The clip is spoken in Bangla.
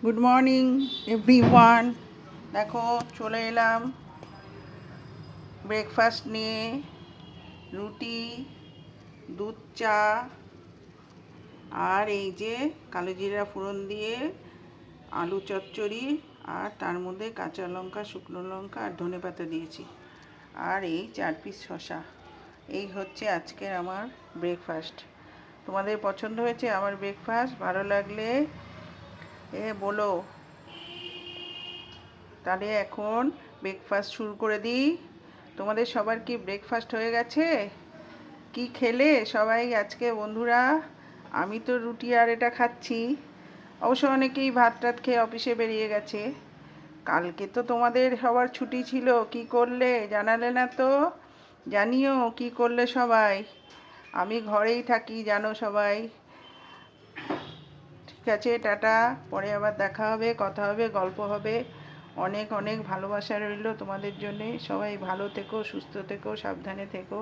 Good morning everyone. দেখো চলে এলাম ব্রেকফাস্ট নিয়ে। রুটি, দুধ চা, আর এই যে কালো জিরা ফোড়ন দিয়ে আলু চচ্চড়ি, আর তার মধ্যে কাঁচা লঙ্কা, শুকনো লঙ্কা আর ধনেপাতা দিয়েছি, আর এই 4 পিস শসা। এই হচ্ছে আজকের আমার ব্রেকফাস্ট। তোমাদের পছন্দ হয়েছে আমার ব্রেকফাস্ট? ভালো লাগলে বলো। তাহলে এখন ব্রেকফাস্ট শুরু করে দিই। তোমাদের সবার কি ব্রেকফাস্ট হয়ে গেছে? কি খেলে সবাই আজকে বন্ধুরা? আমি তো রুটি আর এটা খাচ্ছি। অবশ্য অনেকেই ভাত টাত খেয়ে অফিসে বেরিয়ে গেছে। কালকে তো তোমাদের সবার ছুটি ছিল, কি করলে জানালে না তো? জানিও কি করলে সবাই। আমি ঘরেই থাকি জানো সবাই। ঠিক আছে, টাটা। পরে আবার দেখা হবে, কথা হবে, গল্প হবে। অনেক অনেক ভালোবাসা রইল তোমাদের জন্যে। সবাই ভালো থেকো, সুস্থ থেকো, সাবধানে থেকো।